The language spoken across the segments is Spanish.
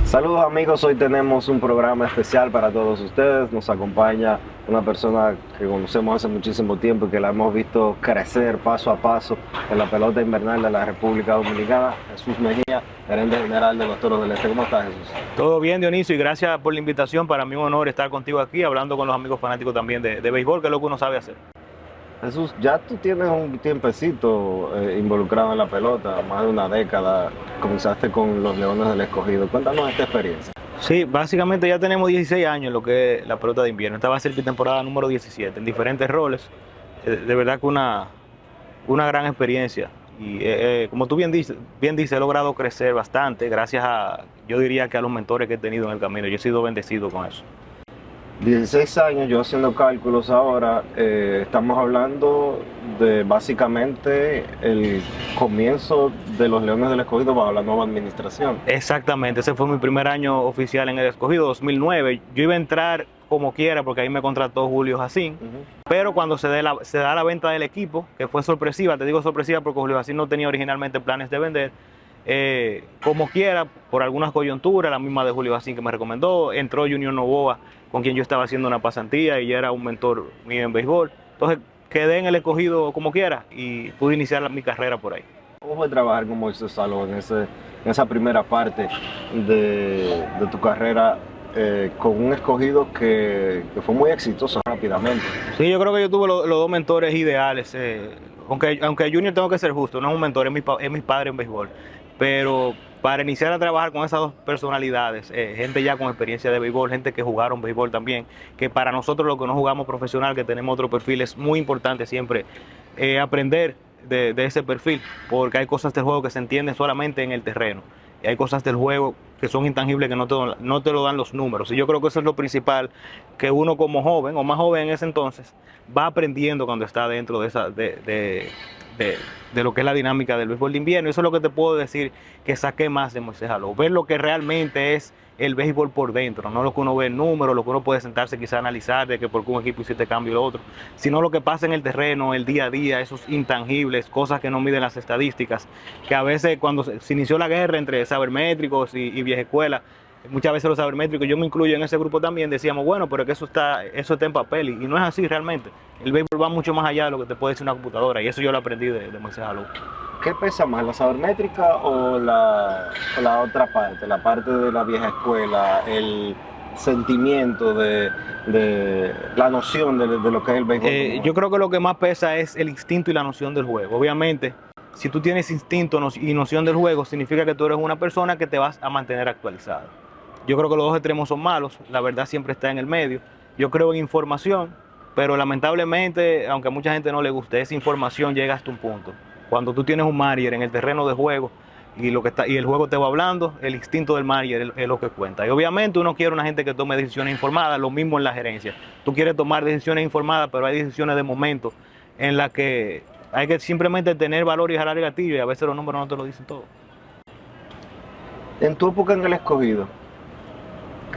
Saludos amigos, hoy tenemos un programa especial para todos ustedes. Nos acompaña una persona que conocemos hace muchísimo tiempo y que la hemos visto crecer paso a paso en la pelota invernal de la República Dominicana, Jesús Mejía, gerente general de los Toros del Este. ¿Cómo estás, Jesús? Todo bien, Dionisio, y gracias por la invitación. Para mí es un honor estar contigo aquí, hablando con los amigos fanáticos también de béisbol, que es lo que uno sabe hacer. Jesús, ya tú tienes un tiempecito involucrado en la pelota, más de una década. Comenzaste con los Leones del Escogido. Cuéntanos esta experiencia. Sí, básicamente ya tenemos 16 años en lo que es la pelota de invierno. Esta va a ser mi temporada número 17, en diferentes roles. De verdad que una gran experiencia. Y como tú bien dices, he logrado crecer bastante gracias yo diría que a los mentores que he tenido en el camino. Yo he sido bendecido con eso. 16 años, yo haciendo cálculos ahora, estamos hablando de básicamente el comienzo de los Leones del Escogido bajo la nueva administración. Exactamente, ese fue mi primer año oficial en el Escogido, 2009. Yo iba a entrar como quiera porque ahí me contrató Julio Jacín, pero cuando se da la venta del equipo, que fue sorpresiva, te digo sorpresiva porque Julio Jacín no tenía originalmente planes de vender, como quiera, por algunas coyunturas, la misma de Julio Jacín que me recomendó, entró Junior Novoa, con quien yo estaba haciendo una pasantía y ya era un mentor mío en béisbol. Entonces quedé en el Escogido como quiera y pude iniciar mi carrera por ahí. ¿Cómo fue trabajar con Moisés Saló en esa primera parte de tu carrera con un Escogido que fue muy exitoso rápidamente? Sí, yo creo que yo tuve los dos mentores ideales. Aunque Junior, tengo que ser justo, no es un mentor, es mi padre en béisbol. Pero para iniciar a trabajar con esas dos personalidades, gente ya con experiencia de béisbol, gente que jugaron béisbol también, que para nosotros los que no jugamos profesional, que tenemos otro perfil, es muy importante siempre aprender de ese perfil, porque hay cosas del juego que se entienden solamente en el terreno, y hay cosas del juego que son intangibles que no te lo dan los números. Y yo creo que eso es lo principal, que uno como joven, o más joven en ese entonces, va aprendiendo cuando está dentro de lo que es la dinámica del béisbol de invierno. Eso es lo que te puedo decir que saqué más de Moisés Saló, ver lo que realmente es el béisbol por dentro, no lo que uno ve en números, lo que uno puede sentarse quizá a analizar de que por qué un equipo hiciste cambio y lo otro, sino lo que pasa en el terreno, el día a día, esos intangibles, cosas que no miden las estadísticas, que a veces cuando se inició la guerra entre sabermétricos y vieja escuela, muchas veces los sabermétricos, yo me incluyo en ese grupo también, decíamos, bueno, pero que eso está en papel, y no es así realmente. El béisbol va mucho más allá de lo que te puede decir una computadora, y eso yo lo aprendí de Moisés Saló. ¿Qué pesa más, la sabermétrica o la otra parte, la parte de la vieja escuela, el sentimiento de la noción de lo que es el béisbol? Yo creo que lo que más pesa es el instinto y la noción del juego. Obviamente, si tú tienes instinto y noción del juego, significa que tú eres una persona que te vas a mantener actualizado. Yo creo que los dos extremos son malos, la verdad siempre está en el medio. Yo creo en información, pero lamentablemente, aunque a mucha gente no le guste, esa información llega hasta un punto. Cuando tú tienes un manager en el terreno de juego y el juego te va hablando, el instinto del manager es lo que cuenta. Y obviamente uno quiere una gente que tome decisiones informadas, lo mismo en la gerencia. Tú quieres tomar decisiones informadas, pero hay decisiones de momento en las que hay que simplemente tener valor y jalar el gatillo, y a veces los números no te lo dicen todo. En tu época en el Escogido,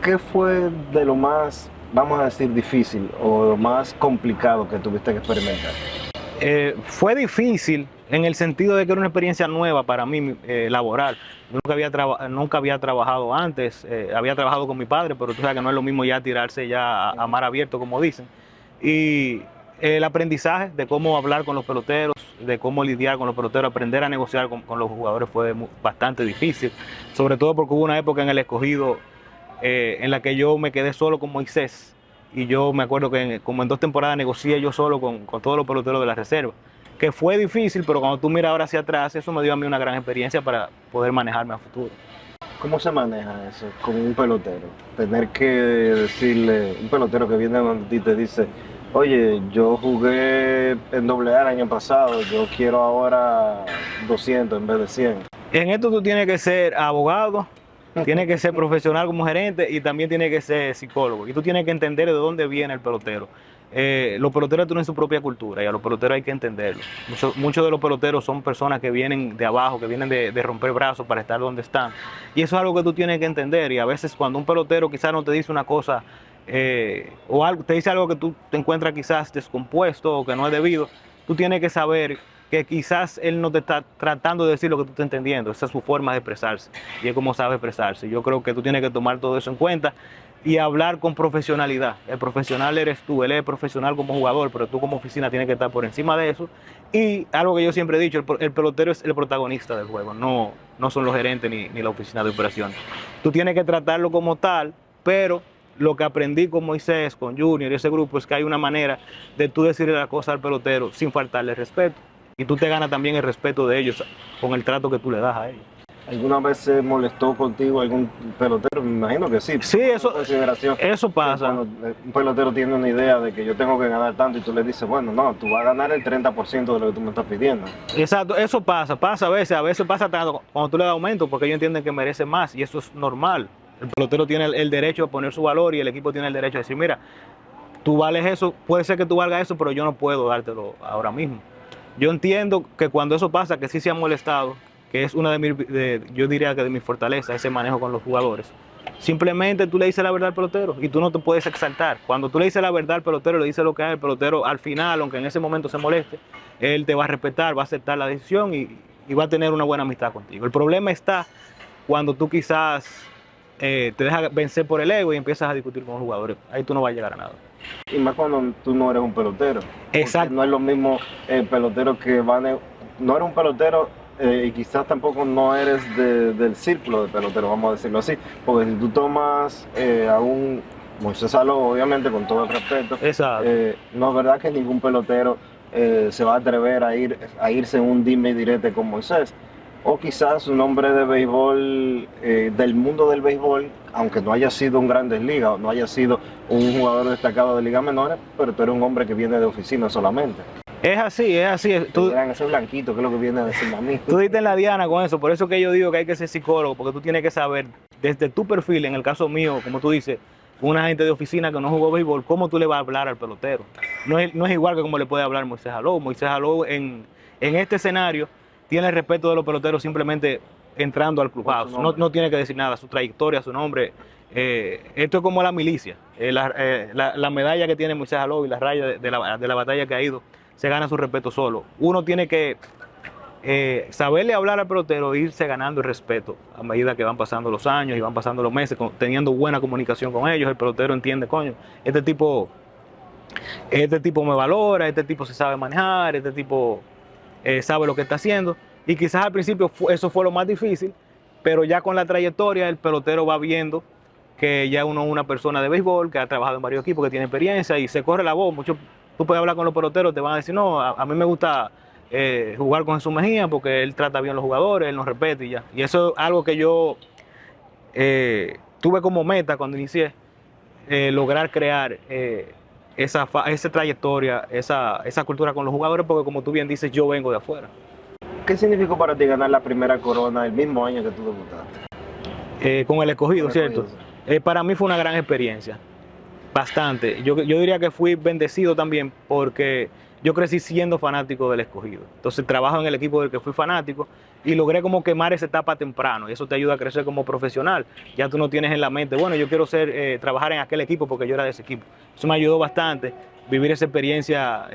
¿qué fue de lo más, vamos a decir, difícil o lo más complicado que tuviste que experimentar? Fue difícil en el sentido de que era una experiencia nueva para mí, laboral. Nunca había trabajado antes, había trabajado con mi padre, pero tú sabes que no es lo mismo ya tirarse ya a mar abierto, como dicen. Y el aprendizaje de cómo hablar con los peloteros, de cómo lidiar con los peloteros, aprender a negociar con los jugadores fue bastante difícil, sobre todo porque hubo una época en el Escogido en la que yo me quedé solo con Moisés, y yo me acuerdo que como en 2 temporadas negocié yo solo con todos los peloteros de la reserva, que fue difícil, pero cuando tú miras ahora hacia atrás, eso me dio a mí una gran experiencia para poder manejarme a futuro. ¿Cómo se maneja eso con un pelotero? Tener que decirle, un pelotero que viene donde ti te dice, oye, yo jugué en AA el año pasado, yo quiero ahora 200 en vez de 100. En esto tú tienes que ser abogado, tienes que ser profesional como gerente, y también tienes que ser psicólogo. Y tú tienes que entender de dónde viene el pelotero. Los peloteros tienen su propia cultura y a los peloteros hay que entenderlo. Muchos de los peloteros son personas que vienen de abajo, que vienen de romper brazos para estar donde están. Y eso es algo que tú tienes que entender. Y a veces cuando un pelotero quizás no te dice una cosa o te dice algo que tú te encuentras quizás descompuesto o que no es debido, tú tienes que saber que quizás él no te está tratando de decir lo que tú estás entendiendo. Esa es su forma de expresarse y es como sabe expresarse. Yo creo que tú tienes que tomar todo eso en cuenta y hablar con profesionalidad. El profesional eres tú, él es profesional como jugador, pero tú como oficina tienes que estar por encima de eso. Y algo que yo siempre he dicho, el pelotero es el protagonista del juego, no son los gerentes ni la oficina de operaciones. Tú tienes que tratarlo como tal, pero lo que aprendí con Moisés, con Junior y ese grupo es que hay una manera de tú decirle la cosa al pelotero sin faltarle respeto. Y tú te ganas también el respeto de ellos con el trato que tú le das a ellos. ¿Alguna vez se molestó contigo algún pelotero? Me imagino que sí. Sí, eso pasa. Cuando un pelotero tiene una idea de que yo tengo que ganar tanto y tú le dices, bueno, no, tú vas a ganar el 30% de lo que tú me estás pidiendo. Exacto, eso pasa a veces pasa tanto cuando tú le das aumento porque ellos entienden que merecen más y eso es normal. El pelotero tiene el derecho a poner su valor y el equipo tiene el derecho a decir, mira, tú vales eso, puede ser que tú valgas eso, pero yo no puedo dártelo ahora mismo. Yo entiendo que cuando eso pasa, que sí se han molestado, que es una yo diría que de mis fortalezas, ese manejo con los jugadores. Simplemente tú le dices la verdad al pelotero y tú no te puedes exaltar. Cuando tú le dices la verdad al pelotero, le dices lo que hay, el pelotero al final, aunque en ese momento se moleste, él te va a respetar, va a aceptar la decisión y va a tener una buena amistad contigo. El problema está cuando tú quizás te dejas vencer por el ego y empiezas a discutir con los jugadores. Ahí tú no vas a llegar a nada. Y más cuando tú no eres un pelotero. Exacto. No es lo mismo el pelotero que no eres un pelotero y quizás tampoco no eres del círculo de pelotero, vamos a decirlo así. Porque si tú tomas a un Moisés Aló, obviamente con todo el respeto, no es verdad que ningún pelotero se va a atrever a irse en un dime y direte con Moisés. O quizás un hombre de béisbol, del mundo del béisbol, aunque no haya sido un Grandes Ligas, o no haya sido un jugador destacado de ligas menores, pero tú eres un hombre que viene de oficina solamente. Es así, es así. Ese blanquito, que es lo que viene a decirme a mí. Tú diste en la diana con eso, por eso que yo digo que hay que ser psicólogo, porque tú tienes que saber, desde tu perfil, en el caso mío, como tú dices, una gente de oficina que no jugó béisbol, ¿cómo tú le vas a hablar al pelotero? No es igual que como le puede hablar Moisés Aló. Moisés Aló en este escenario tiene el respeto de los peloteros simplemente entrando al clubhouse. No tiene que decir nada, su trayectoria, su nombre. Esto es como la milicia. La medalla que tiene Moisés Aló y la raya de la batalla que ha ido, se gana su respeto solo. Uno tiene que saberle hablar al pelotero e irse ganando el respeto a medida que van pasando los años y van pasando los meses, teniendo buena comunicación con ellos. El pelotero entiende, coño, este tipo me valora, este tipo se sabe manejar, este tipo sabe lo que está haciendo. Y quizás al principio eso fue lo más difícil, pero ya con la trayectoria el pelotero va viendo que ya uno es una persona de béisbol, que ha trabajado en varios equipos, que tiene experiencia y se corre la voz. Tú puedes hablar con los peloteros, te van a decir, no, a mí me gusta jugar con Jesús Mejía porque él trata bien a los jugadores, él nos respeta y ya. Y eso es algo que yo tuve como meta cuando inicié, lograr crear esa trayectoria, esa cultura con los jugadores, porque como tú bien dices, yo vengo de afuera. ¿Qué significó para ti ganar la primera corona el mismo año que tú debutaste? Con el Escogido, ¿cierto? Para mí fue una gran experiencia, bastante. Yo diría que fui bendecido también porque yo crecí siendo fanático del Escogido. Entonces trabajo en el equipo del que fui fanático y logré como quemar esa etapa temprano y eso te ayuda a crecer como profesional. Ya tú no tienes en la mente, bueno, yo quiero trabajar en aquel equipo porque yo era de ese equipo. Eso me ayudó bastante, vivir esa experiencia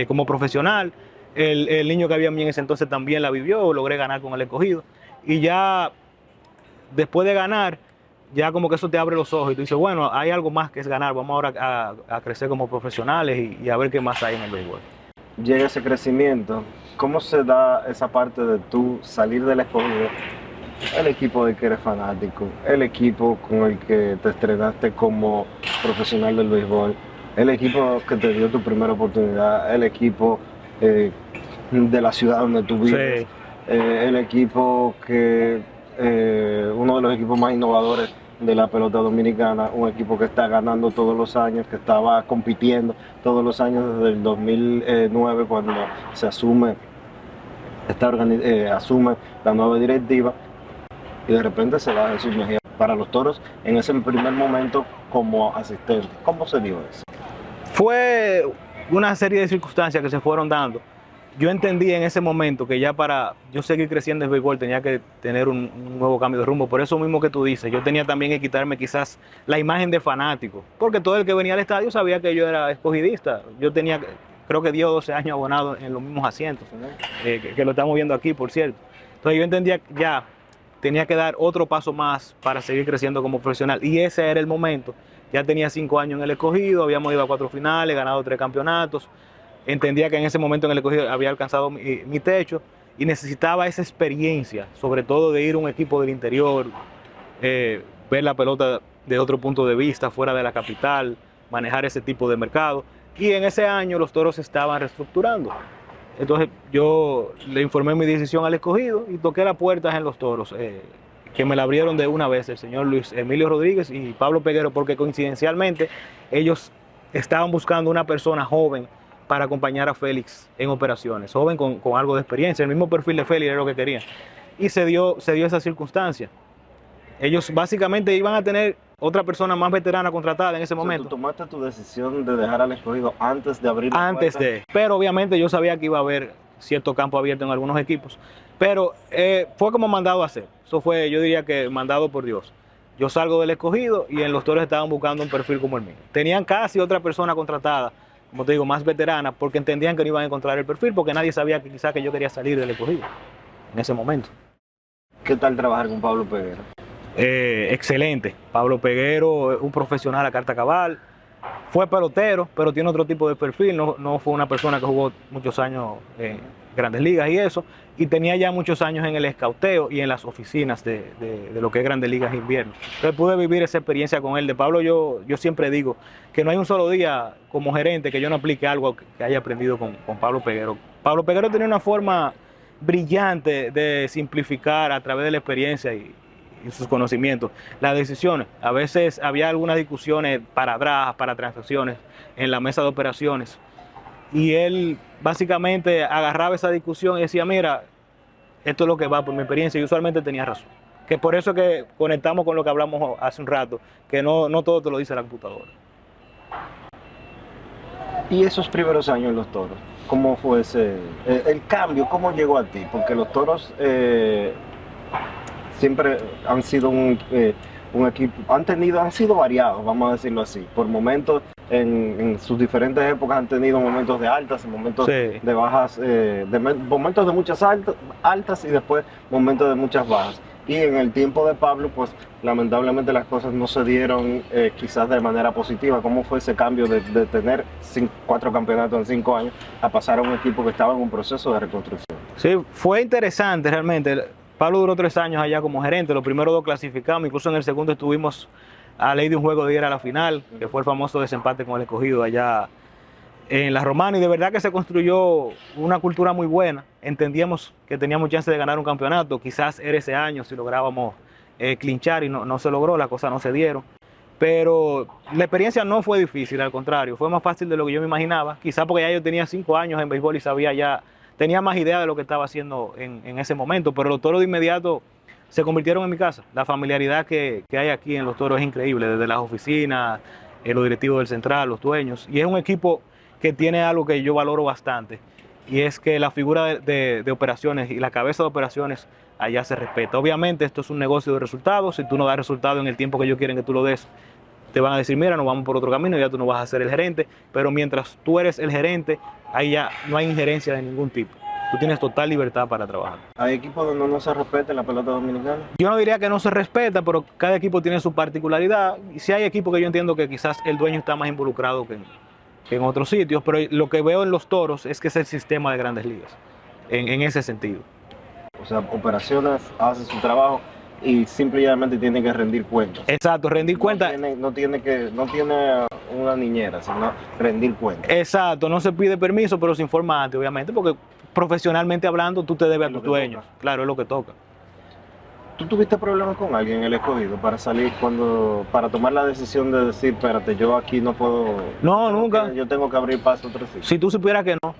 como profesional. El niño que había en mí en ese entonces también la vivió, logré ganar con el Escogido. Y ya después de ganar, ya como que eso te abre los ojos y tú dices, bueno, hay algo más que es ganar, vamos ahora a crecer como profesionales y a ver qué más hay en el béisbol. Llega ese crecimiento, ¿cómo se da esa parte de tú salir del Escogido, el equipo del que eres fanático, el equipo con el que te estrenaste como profesional del béisbol, el equipo que te dio tu primera oportunidad, el equipo de la ciudad donde tú vives, Sí. El equipo que uno de los equipos más innovadores de la pelota dominicana, un equipo que está ganando todos los años, que estaba compitiendo todos los años desde el 2009 cuando se asume la nueva directiva y de repente se va Jesús Mejía para los Toros en ese primer momento como asistente. ¿Cómo se dio eso? Fue una serie de circunstancias que se fueron dando. Yo entendí en ese momento que ya para yo seguir creciendo en el béisbol tenía que tener un nuevo cambio de rumbo. Por eso mismo que tú dices, yo tenía también que quitarme quizás la imagen de fanático, porque todo el que venía al estadio sabía que yo era escogidista. Yo tenía creo que 10 o 12 años abonado en los mismos asientos, que lo estamos viendo aquí, por cierto. Entonces yo entendía que ya tenía que dar otro paso más para seguir creciendo como profesional, y ese era el momento. Ya tenía 5 años en el Escogido, habíamos ido a 4 finales, ganado 3 campeonatos. Entendía que en ese momento en el Escogido había alcanzado mi techo y necesitaba esa experiencia, sobre todo de ir a un equipo del interior, ver la pelota de otro punto de vista, fuera de la capital, manejar ese tipo de mercado. Y en ese año los Toros se estaban reestructurando. Entonces yo le informé mi decisión al Escogido y toqué las puertas en los Toros, que me la abrieron de una vez el señor Luis Emilio Rodríguez y Pablo Peguero, porque coincidencialmente ellos estaban buscando una persona joven para acompañar a Félix en operaciones, joven con algo de experiencia, el mismo perfil de Félix era lo que querían. Y se dio esa circunstancia. Ellos básicamente iban a tener otra persona más veterana contratada en ese momento. ¿Tú tomaste tu decisión de dejar al Escogido antes de abrir la Antes puerta? pero obviamente yo sabía que iba a haber cierto campo abierto en algunos equipos, pero fue como mandado a hacer. Eso fue, yo diría que mandado por Dios. Yo salgo del Escogido y en los Toros estaban buscando un perfil como el mío. Tenían casi otra persona contratada, como te digo, más veterana, porque entendían que no iban a encontrar el perfil, porque nadie sabía que quizás que yo quería salir del Escogido en ese momento. ¿Qué tal trabajar con Pablo Peguero? Excelente. Pablo Peguero es un profesional a carta cabal. Fue pelotero, pero tiene otro tipo de perfil. No fue una persona que jugó muchos años en Grandes Ligas y eso. Y tenía ya muchos años en el escauteo y en las oficinas de lo que es Grandes Ligas Invierno. Entonces pude vivir esa experiencia con él. De Pablo yo siempre digo que no hay un solo día como gerente que yo no aplique algo que haya aprendido con Pablo Peguero. Pablo Peguero tenía una forma brillante de simplificar a través de la experiencia y sus conocimientos las decisiones. A veces había algunas discusiones para drafts, para transacciones en la mesa de operaciones, y él básicamente agarraba esa discusión y decía, mira, esto es lo que va por mi experiencia, y usualmente tenía razón. Que por eso que conectamos con lo que hablamos hace un rato, que no todo te lo dice la computadora. ¿Y esos primeros años en los Toros? ¿Cómo fue el cambio? ¿Cómo llegó a ti? Porque los Toros siempre han sido un equipo, han sido variados, vamos a decirlo así. Por momentos, en sus diferentes épocas han tenido momentos de altas, momentos de bajas, momentos de muchas altas y después momentos de muchas bajas. Y en el tiempo de Pablo, pues lamentablemente las cosas no se dieron quizás de manera positiva. ¿Cómo fue ese cambio de tener 4 campeonatos en 5 años a pasar a un equipo que estaba en un proceso de reconstrucción? Sí, fue interesante realmente. Pablo duró 3 años allá como gerente, los primeros 2 clasificamos, incluso en el segundo estuvimos a ley de un juego de ir a la final, que fue el famoso desempate con el Escogido allá en la Romana, y de verdad que se construyó una cultura muy buena. Entendíamos que teníamos chance de ganar un campeonato, quizás era ese año si lográbamos clinchar, y no se logró, las cosas no se dieron. Pero la experiencia no fue difícil, al contrario, fue más fácil de lo que yo me imaginaba, quizás porque ya yo tenía 5 años en béisbol y tenía más idea de lo que estaba haciendo en ese momento, pero los Toros de inmediato se convirtieron en mi casa. La familiaridad que hay aquí en los Toros es increíble, desde las oficinas, los directivos del central, los dueños, y es un equipo que tiene algo que yo valoro bastante, y es que la figura de operaciones y la cabeza de operaciones allá se respeta. Obviamente esto es un negocio de resultados, si tú no das resultado en el tiempo que ellos quieren que tú lo des, te van a decir, mira, nos vamos por otro camino, ya tú no vas a ser el gerente, pero mientras tú eres el gerente, ahí ya no hay injerencia de ningún tipo. Tú tienes total libertad para trabajar. ¿Hay equipos donde no se respeta en la pelota dominicana? Yo no diría que no se respeta, pero cada equipo tiene su particularidad. Y sí hay equipos que yo entiendo que quizás el dueño está más involucrado que en otros sitios, pero lo que veo en los Toros es que es el sistema de Grandes Ligas, en ese sentido. O sea, operaciones hace su trabajo y simplemente tiene que rendir cuentas. Exacto, rendir cuentas. No tiene una niñera, sino rendir cuentas. Exacto, no se pide permiso, pero se informa antes, obviamente, porque profesionalmente hablando tú te debes a tus dueños. Claro, es lo que toca. ¿Tú tuviste problemas con alguien en el Escogido para salir para tomar la decisión de decir, espérate, yo aquí no puedo? No, nunca. Yo tengo que abrir paso a otro sitio. Si tú supieras que no.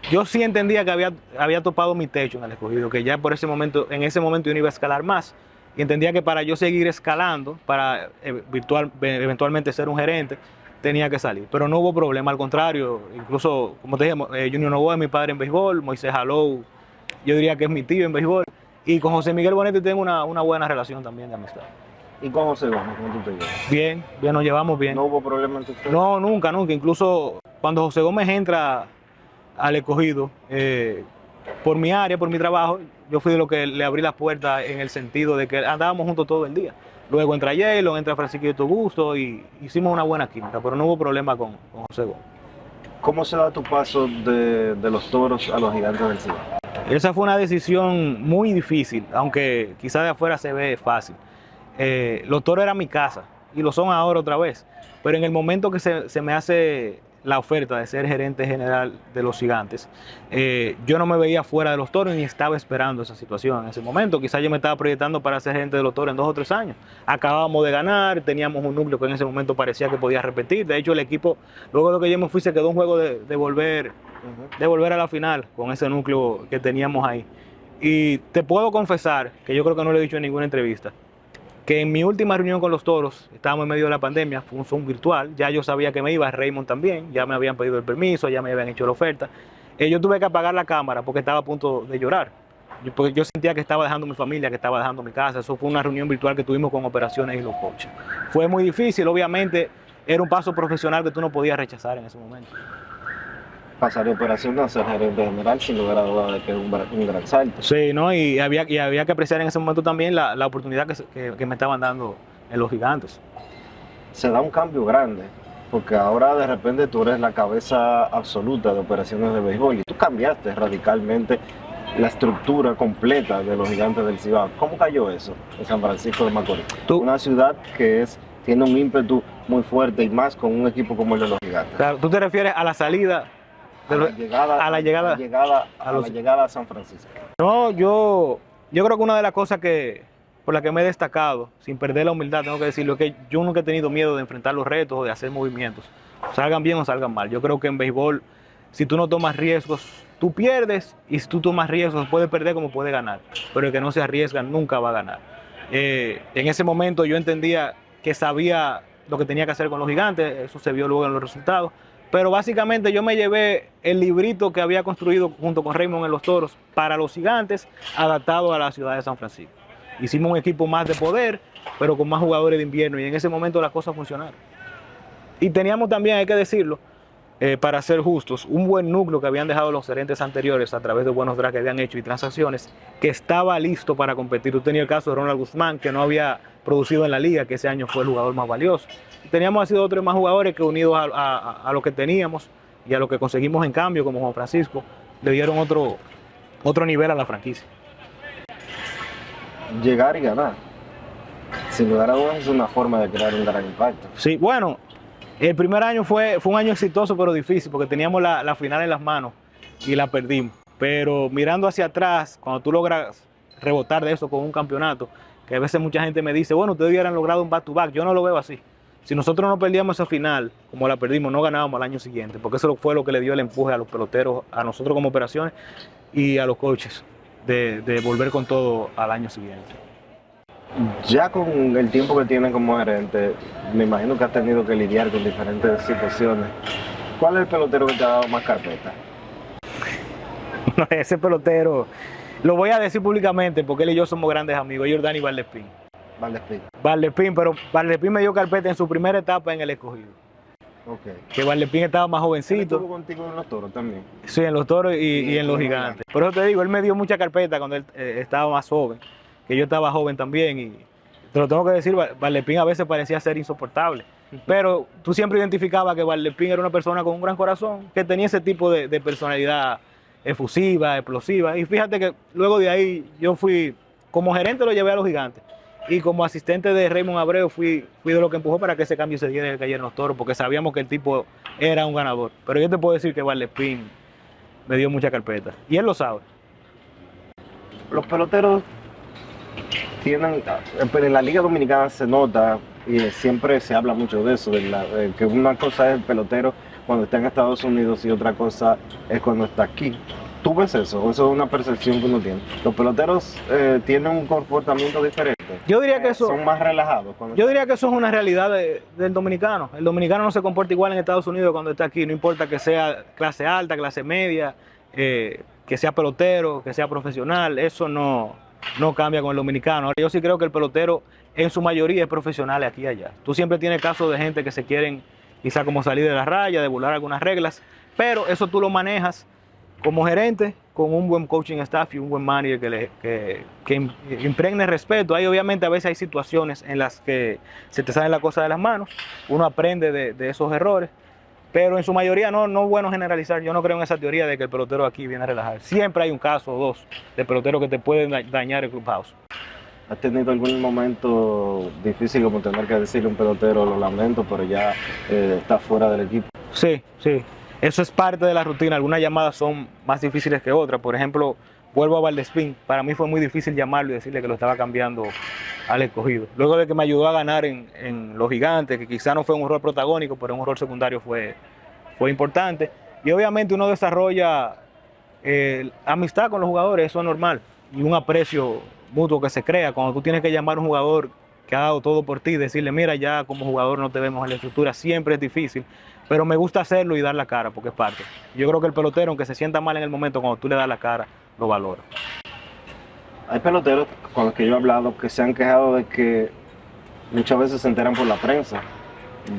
Yo sí entendía que había topado mi techo en el Escogido, que ya en ese momento yo no iba a escalar más. Y entendía que para yo seguir escalando, para eventualmente ser un gerente, tenía que salir. Pero no hubo problema, al contrario. Incluso, como te dije, Junior Novoa es mi padre en béisbol, Moisés Jalou, yo diría que es mi tío en béisbol. Y con José Miguel Bonetti tengo una buena relación también de amistad. ¿Y con José Gómez, cómo tú te llevas? Bien, nos llevamos bien. ¿No hubo problema entre ustedes? No, nunca. Incluso cuando José Gómez entra al Escogido por mi área, por mi trabajo. Yo fui de lo que le abrí la puerta en el sentido de que andábamos juntos todo el día. Luego entra Jalen, entra Francisco Gusto y hicimos una buena química, pero no hubo problema con José Gómez. ¿Cómo se da tu paso de los Toros a los Gigantes del Cibao? Esa fue una decisión muy difícil, aunque quizás de afuera se ve fácil. Los Toros eran mi casa y lo son ahora otra vez, pero en el momento que se me hace la oferta de ser gerente general de los Gigantes, yo no me veía fuera de los Toros ni estaba esperando esa situación en ese momento. Quizás yo me estaba proyectando para ser gerente de los Toros en 2 o 3 años. Acabábamos de ganar, teníamos un núcleo que en ese momento parecía que podía repetir. De hecho, el equipo, luego de que yo me fui, se quedó un juego de volver a la final con ese núcleo que teníamos ahí. Y te puedo confesar, que yo creo que no lo he dicho en ninguna entrevista, que en mi última reunión con los Toros, estábamos en medio de la pandemia, fue un Zoom virtual, ya yo sabía que me iba, Raymond también, ya me habían pedido el permiso, ya me habían hecho la oferta. Yo tuve que apagar la cámara porque estaba a punto de llorar, porque yo sentía que estaba dejando mi familia, que estaba dejando mi casa. Eso fue una reunión virtual que tuvimos con operaciones y los coaches. Fue muy difícil, obviamente era un paso profesional que tú no podías rechazar en ese momento. Pasar de operación a ser gerente general, sin lugar a duda de que es un gran salto. Sí, ¿no? Y había que apreciar en ese momento también la oportunidad que me estaban dando en los Gigantes. Se da un cambio grande, porque ahora de repente tú eres la cabeza absoluta de operaciones de béisbol y tú cambiaste radicalmente la estructura completa de los Gigantes del Cibao. ¿Cómo cayó eso en San Francisco de Macorís? Una ciudad que tiene un ímpetu muy fuerte y más con un equipo como el de los Gigantes. Claro, ¿tú te refieres a la salida? A la llegada a San Francisco. No, yo creo que una de las cosas por la que me he destacado, sin perder la humildad, tengo que decirlo, es que yo nunca he tenido miedo de enfrentar los retos o de hacer movimientos, salgan bien o salgan mal. Yo creo que en béisbol, si tú no tomas riesgos, tú pierdes, y si tú tomas riesgos, puedes perder como puedes ganar, pero el que no se arriesga nunca va a ganar. En ese momento yo entendía que sabía lo que tenía que hacer con los Gigantes, eso se vio luego en los resultados. Pero básicamente yo me llevé el librito que había construido junto con Raymond en los Toros para los Gigantes, adaptado a la ciudad de San Francisco. Hicimos un equipo más de poder, pero con más jugadores de invierno, y en ese momento las cosas funcionaron. Y teníamos también, hay que decirlo, para ser justos, un buen núcleo que habían dejado los gerentes anteriores a través de buenos drafts que habían hecho y transacciones, que estaba listo para competir. Tú tenías el caso de Ronald Guzmán, que no había producido en la liga, que ese año fue el jugador más valioso. Teníamos así 2 o 3 más jugadores que, unidos a lo que teníamos y a lo que conseguimos en cambio, como Juan Francisco, le dieron otro nivel a la franquicia. Llegar y ganar, sin lugar a dudas, es una forma de crear un gran impacto. Sí, bueno, el primer año fue un año exitoso pero difícil, porque teníamos la final en las manos y la perdimos. Pero mirando hacia atrás, cuando tú logras rebotar de eso con un campeonato, que a veces mucha gente me dice, bueno, ustedes hubieran logrado un back-to-back, yo no lo veo así. Si nosotros no perdíamos esa final, como la perdimos, no ganábamos al año siguiente, porque eso fue lo que le dio el empuje a los peloteros, a nosotros como operaciones y a los coaches, de volver con todo al año siguiente. Ya con el tiempo que tienes como gerente, me imagino que has tenido que lidiar con diferentes situaciones. ¿Cuál es el pelotero que te ha dado más carpeta? Ese pelotero, lo voy a decir públicamente porque él y yo somos grandes amigos, Jordani Valdespín. Valdespín, pero Valdespín me dio carpeta en su primera etapa en el Escogido. Okay. Que Valdespín estaba más jovencito. ¿Estuvo contigo en los Toros también? Sí, en los Toros y en los Gigantes. Por eso te digo, él me dio mucha carpeta cuando él estaba más joven, que yo estaba joven también, y te lo tengo que decir, Valdespín a veces parecía ser insoportable. Pero tú siempre identificabas que Valdespín era una persona con un gran corazón, que tenía ese tipo de personalidad efusiva, explosiva. Y fíjate que luego de ahí yo fui, como gerente lo llevé a los Gigantes. Y como asistente de Raymond Abreu fui de lo que empujó para que ese cambio se diera en el que ayer en los Toros, porque sabíamos que el tipo era un ganador. Pero yo te puedo decir que Valdespín me dio mucha carpeta. Y él lo sabe. Los peloteros tienen, en la Liga Dominicana se nota, y siempre se habla mucho de eso, que una cosa es el pelotero cuando está en Estados Unidos y otra cosa es cuando está aquí. ¿Tú ves eso? ¿O eso es una percepción que uno tiene? ¿Los peloteros tienen un comportamiento diferente? Yo diría que eso... ¿Son más relajados? Yo diría que eso es una realidad del dominicano. El dominicano no se comporta igual en Estados Unidos cuando está aquí. No importa que sea clase alta, clase media, que sea pelotero, que sea profesional. Eso no cambia con el dominicano. Ahora, yo sí creo que el pelotero en su mayoría es profesional aquí y allá. Tú siempre tienes casos de gente que se quieren quizá como salir de la raya, de burlar algunas reglas, pero eso tú lo manejas como gerente, con un buen coaching staff y un buen manager que impregne respeto. Ahí obviamente a veces hay situaciones en las que se te salen las cosas de las manos, uno aprende de esos errores, pero en su mayoría no es bueno generalizar. Yo no creo en esa teoría de que el pelotero aquí viene a relajar. Siempre hay un caso o dos de pelotero que te pueden dañar el clubhouse. ¿Has tenido algún momento difícil como tener que decirle a un pelotero, lo lamento, pero ya está fuera del equipo? Sí, sí. Eso es parte de la rutina. Algunas llamadas son más difíciles que otras. Por ejemplo, vuelvo a Valdespín. Para mí fue muy difícil llamarlo y decirle que lo estaba cambiando al escogido. Luego de que me ayudó a ganar en los Gigantes, que quizá no fue un rol protagónico, pero un rol secundario fue importante. Y obviamente uno desarrolla amistad con los jugadores, eso es normal. Y un aprecio mutuo que se crea cuando tú tienes que llamar a un jugador que ha dado todo por ti, decirle, mira, ya como jugador no te vemos en la estructura, siempre es difícil, pero me gusta hacerlo y dar la cara porque es parte. Yo creo que el pelotero, aunque se sienta mal en el momento, cuando tú le das la cara, lo valora. Hay peloteros con los que yo he hablado que se han quejado de que muchas veces se enteran por la prensa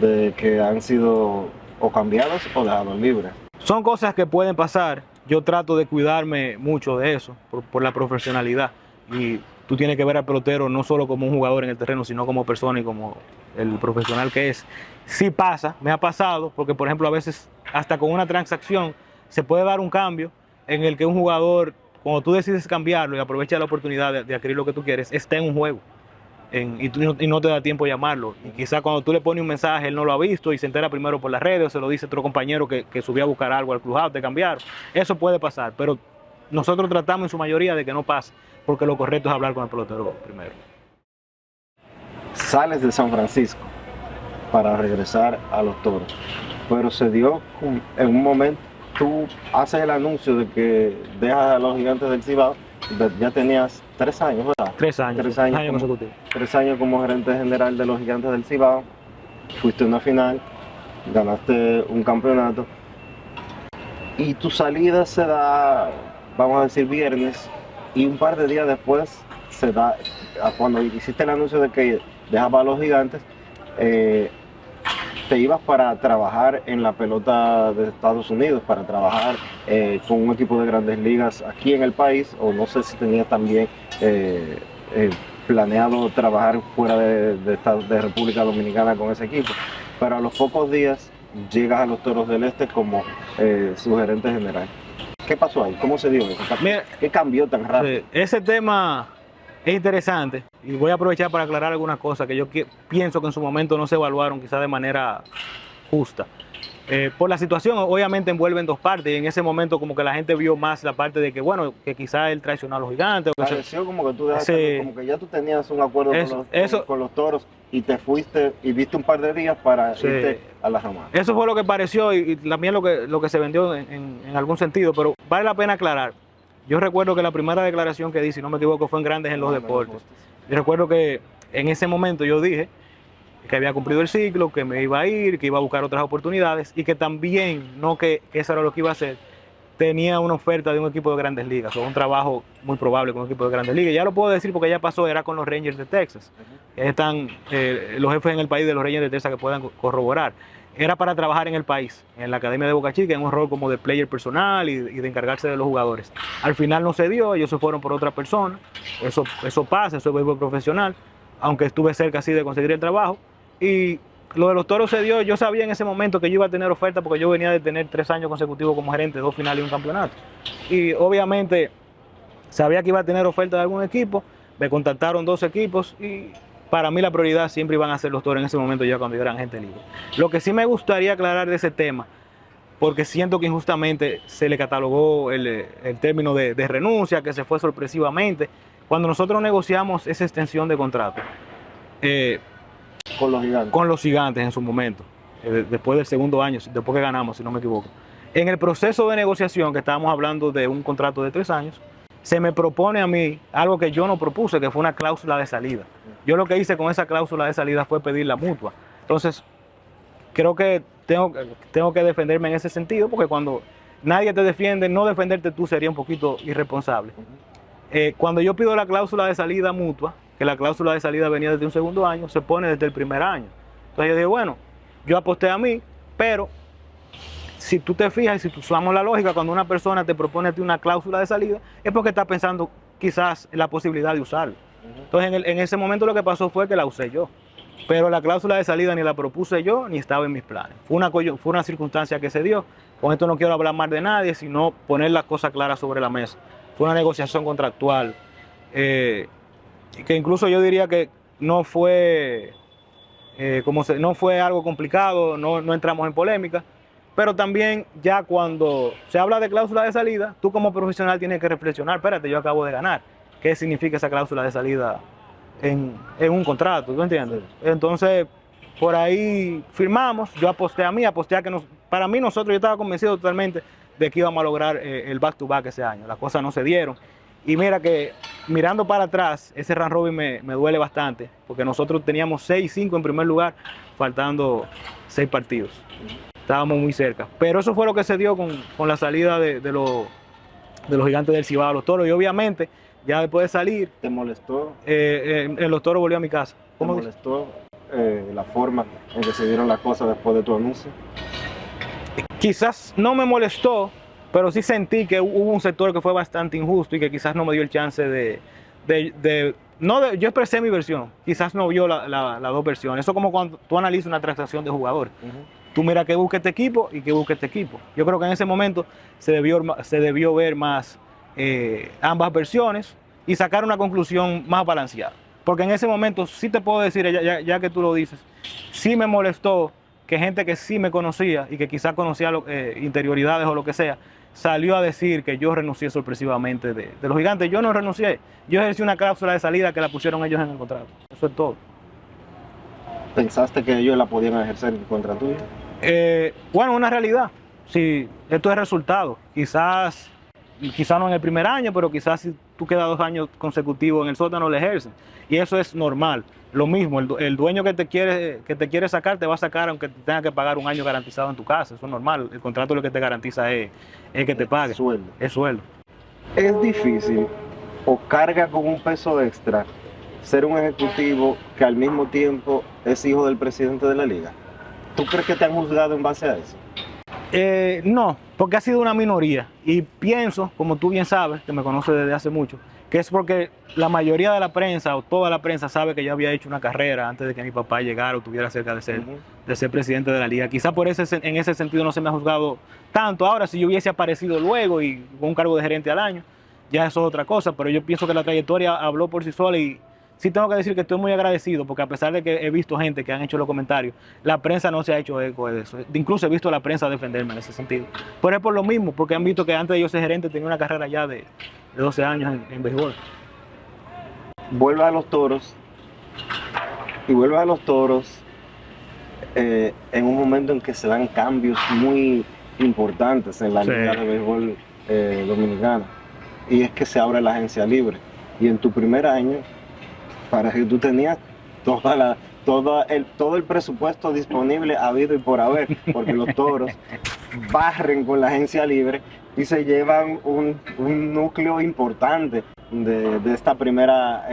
de que han sido o cambiados o dejados libres. Son cosas que pueden pasar. Yo trato de cuidarme mucho de eso por la profesionalidad. Y tú tienes que ver al pelotero no solo como un jugador en el terreno, sino como persona y como el profesional que es. Sí pasa, me ha pasado, porque por ejemplo a veces hasta con una transacción se puede dar un cambio en el que un jugador, cuando tú decides cambiarlo y aprovechas la oportunidad de adquirir lo que tú quieres, está en un juego y no te da tiempo llamarlo. Y quizá cuando tú le pones un mensaje, él no lo ha visto y se entera primero por las redes o se lo dice otro compañero que subió a buscar algo al clubhouse de cambiar. Eso puede pasar, pero nosotros tratamos en su mayoría de que no pase, porque lo correcto es hablar con el pelotero primero. Sales de San Francisco para regresar a los Toros, pero se dio en un momento, tú haces el anuncio de que dejas a los Gigantes del Cibao, ya tenías 3 años, ¿verdad? 3 años, 3 años consecutivos. 3 años como gerente general de los Gigantes del Cibao, fuiste a una final, ganaste un campeonato y tu salida se da, vamos a decir, viernes, y un par de días después se da, cuando hiciste el anuncio de que dejaba a los Gigantes, te ibas para trabajar en la pelota de Estados Unidos, para trabajar con un equipo de grandes ligas aquí en el país, o no sé si tenías también planeado trabajar fuera de República Dominicana con ese equipo, pero a los pocos días llegas a los Toros del Este como su gerente general. ¿Qué pasó ahí? ¿Cómo se dio eso? ¿Qué cambió tan rápido? Ese tema es interesante y voy a aprovechar para aclarar algunas cosas que yo pienso que en su momento no se evaluaron quizás de manera justa. Por la situación, obviamente envuelve en dos partes, y en ese momento como que la gente vio más la parte de que, bueno, que quizás él traicionó a los Gigantes. Pareció como que tú dejaste, como que ya tú tenías un acuerdo con los Toros y te fuiste y diste un par de días para irte a la Romana. Eso fue lo que pareció y también lo que se vendió en algún sentido, pero vale la pena aclarar. Yo recuerdo que la primera declaración que di, si no me equivoco, fue en Grandes en los Deportes. Yo recuerdo que en ese momento yo dije que había cumplido el ciclo, que me iba a ir, que iba a buscar otras oportunidades y que también, no que eso era lo que iba a hacer, tenía una oferta de un equipo de Grandes Ligas, o un trabajo muy probable con un equipo de Grandes Ligas. Ya lo puedo decir porque ya pasó, era con los Rangers de Texas. Están los jefes en el país de los Rangers de Texas que puedan corroborar. Era para trabajar en el país, en la Academia de Boca Chica, en un rol como de player personal y de encargarse de los jugadores. Al final no se dio, ellos se fueron por otra persona. Eso pasa, eso es béisbol profesional, aunque estuve cerca así de conseguir el trabajo. Y lo de los Toros se dio, yo sabía en ese momento que yo iba a tener oferta porque yo venía de tener 3 años consecutivos como gerente, 2 finales y un campeonato. Y obviamente sabía que iba a tener oferta de algún equipo, me contactaron 2 equipos y para mí la prioridad siempre iban a ser los Toros en ese momento ya cuando yo era agente libre. Lo que sí me gustaría aclarar de ese tema, porque siento que injustamente se le catalogó el término de renuncia, que se fue sorpresivamente. Cuando nosotros negociamos esa extensión de contrato, con los Gigantes en su momento, después del segundo año, después que ganamos, si no me equivoco. En el proceso de negociación, que estábamos hablando de un contrato de 3 años, se me propone a mí algo que yo no propuse, que fue una cláusula de salida. Yo lo que hice con esa cláusula de salida fue pedir la mutua. Entonces, creo que tengo que defenderme en ese sentido, porque cuando nadie te defiende, no defenderte tú sería un poquito irresponsable. Cuando yo pido la cláusula de salida mutua, que la cláusula de salida venía desde un segundo año, se pone desde el primer año. Entonces yo dije, bueno, yo aposté a mí, pero si tú te fijas y si tú usamos la lógica, cuando una persona te propone a ti una cláusula de salida, es porque está pensando quizás en la posibilidad de usarla. Entonces, en ese momento lo que pasó fue que la usé yo. Pero la cláusula de salida ni la propuse yo, ni estaba en mis planes. Fue una circunstancia que se dio. Con esto no quiero hablar mal de nadie, sino poner las cosas claras sobre la mesa. Fue una negociación contractual, que incluso yo diría que no fue, no fue algo complicado, no entramos en polémica. Pero también ya cuando se habla de cláusula de salida, tú como profesional tienes que reflexionar, espérate, yo acabo de ganar. ¿Qué significa esa cláusula de salida en un contrato? ¿Tú entiendes? Entonces, por ahí firmamos, yo aposté a que para mí yo estaba convencido totalmente de que íbamos a lograr el back-to-back ese año. Las cosas no se dieron. Y mira que mirando para atrás, ese round robin me duele bastante, porque nosotros teníamos 6-5 en primer lugar, faltando 6 partidos. Estábamos muy cerca. Pero eso fue lo que se dio con la salida de los Gigantes del Cibao a los Toros. Y obviamente, ya después de salir... ¿Te molestó? En los Toros volví a mi casa. ¿Te molestó la forma en que se dieron las cosas después de tu anuncio? Quizás no me molestó, pero sí sentí que hubo un sector que fue bastante injusto y que quizás no me dio el chance yo expresé mi versión, quizás no vio las dos versiones. Eso es como cuando tú analizas una transacción de jugadores. Tú mira qué busca este equipo y qué busca este equipo. Yo creo que en ese momento se debió ver más ambas versiones y sacar una conclusión más balanceada. Porque en ese momento sí te puedo decir, ya que tú lo dices, sí me molestó que gente que sí me conocía y que quizás conocía interioridades o lo que sea, salió a decir que yo renuncié sorpresivamente de los Gigantes. Yo no renuncié, yo ejercí una cláusula de salida que la pusieron ellos en el contrato. Eso es todo. ¿Pensaste que ellos la podían ejercer en contra tuya? Bueno, una realidad. Si esto es resultado, quizás no en el primer año, pero quizás si tú quedas 2 años consecutivos en el sótano, le ejercen. Y eso es normal. Lo mismo, el dueño que te quiere sacar, te va a sacar aunque te tenga que pagar 1 año garantizado en tu casa. Eso es normal. El contrato lo que te garantiza es que te pague. Sueldo. Es sueldo. Es difícil o carga con un peso extra ser un ejecutivo que al mismo tiempo es hijo del presidente de la liga. ¿Tú crees que te han juzgado en base a eso? No, porque ha sido una minoría. Y pienso, como tú bien sabes, que me conoces desde hace mucho, que es porque la mayoría de la prensa o toda la prensa sabe que yo había hecho una carrera antes de que mi papá llegara o estuviera cerca de ser presidente de la liga. Quizá en ese sentido no se me ha juzgado tanto. Ahora, si yo hubiese aparecido luego y con un cargo de gerente al año, ya eso es otra cosa. Pero yo pienso que la trayectoria habló por sí sola y sí tengo que decir que estoy muy agradecido porque a pesar de que he visto gente que han hecho los comentarios, la prensa no se ha hecho eco de eso. Incluso he visto a la prensa defenderme en ese sentido. Pero es por lo mismo, porque han visto que antes de yo ser gerente tenía una carrera ya de 12 años en béisbol. Vuelve a los Toros en un momento en que se dan cambios muy importantes en la liga de béisbol dominicana. Y es que se abre la agencia libre. Y en tu primer año, para que tú tenías todo el presupuesto disponible habido y por haber, porque los Toros barren con la agencia libre y se llevan un núcleo importante de esta primera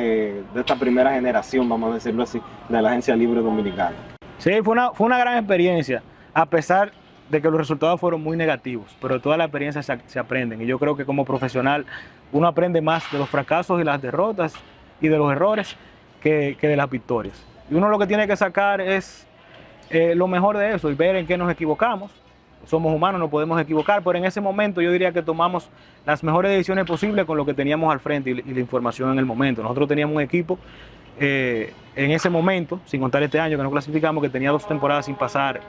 generación, vamos a decirlo así, de la agencia libre dominicana. Sí, fue una gran experiencia, a pesar de que los resultados fueron muy negativos, pero de toda la experiencia se aprenden. Y yo creo que como profesional uno aprende más de los fracasos y las derrotas y de los errores que de las victorias. Y uno lo que tiene que sacar es lo mejor de eso y ver en qué nos equivocamos. Somos humanos, no podemos equivocar, pero en ese momento yo diría que tomamos las mejores decisiones posibles con lo que teníamos al frente y la información en el momento. Nosotros teníamos un equipo en ese momento, sin contar este año que no clasificamos, que tenía 2 temporadas sin pasar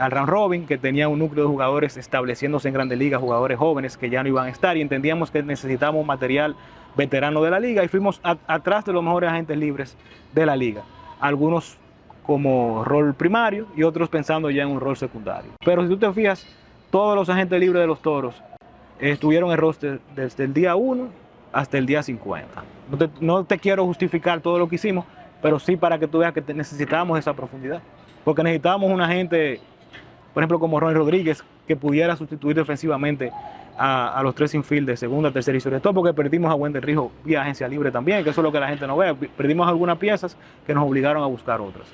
al round robin, que tenía un núcleo de jugadores estableciéndose en Grandes Ligas, jugadores jóvenes que ya no iban a estar, y entendíamos que necesitábamos material veterano de la liga y fuimos atrás de los mejores agentes libres de la liga. Algunos como rol primario y otros pensando ya en un rol secundario. Pero si tú te fijas, todos los agentes libres de los Toros estuvieron en el roster desde el día 1 hasta el día 50. No te quiero justificar todo lo que hicimos, pero sí para que tú veas que necesitábamos esa profundidad. Porque necesitábamos un agente, por ejemplo, como Ronnie Rodríguez, que pudiera sustituir defensivamente a los 3 infield de segunda, tercera y sobre todo porque perdimos a Wendell Rijo vía agencia libre también, que eso es lo que la gente no ve. Perdimos algunas piezas que nos obligaron a buscar otras.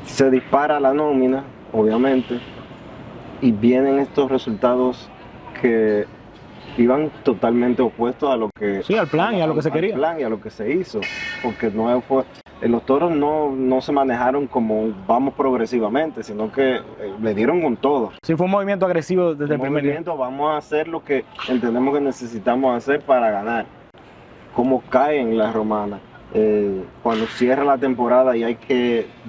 Se dispara la nómina, obviamente, y vienen estos resultados que iban totalmente opuestos a lo que... Sí, al plan y a lo que se quería. Al plan y a lo que se hizo, porque los toros no se manejaron como vamos progresivamente, sino que le dieron con todo. Sí, fue un movimiento agresivo desde el primer día. Vamos a hacer lo que entendemos que necesitamos hacer para ganar. Como cae en la romana. Cuando cierra la temporada y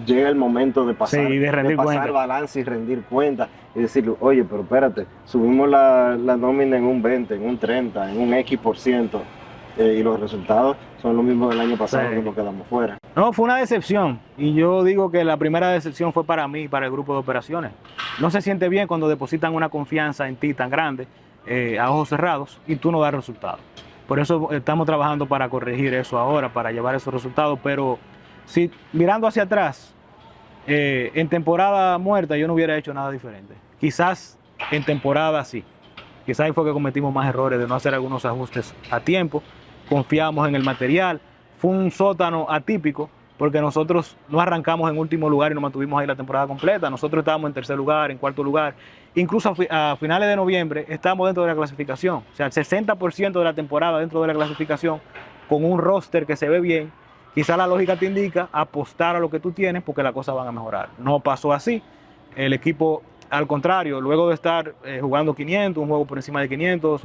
llega el momento de pasar, sí, de rendir pasar balance y rendir cuenta y decirle, oye, pero espérate, subimos la nómina en un 20, en un 30, en un X%, y los resultados son los mismos del año pasado, que nos quedamos fuera. No, fue una decepción, y yo digo que la primera decepción fue para mí y para el grupo de operaciones. No se siente bien cuando depositan una confianza en ti tan grande, a ojos cerrados, y tú no das resultados. Por eso estamos trabajando para corregir eso ahora, para llevar esos resultados, pero si mirando hacia atrás, en temporada muerta yo no hubiera hecho nada diferente. Quizás en temporada sí, quizás ahí fue que cometimos más errores de no hacer algunos ajustes a tiempo, confiamos en el material, fue un sótano atípico, porque nosotros no arrancamos en último lugar y nos mantuvimos ahí la temporada completa, nosotros estábamos en tercer lugar, en cuarto lugar, incluso a finales de noviembre estábamos dentro de la clasificación, o sea, el 60% de la temporada dentro de la clasificación, con un roster que se ve bien. Quizá la lógica te indica apostar a lo que tú tienes porque las cosas van a mejorar. No pasó así, el equipo al contrario, luego de estar jugando 500, un juego por encima de 500,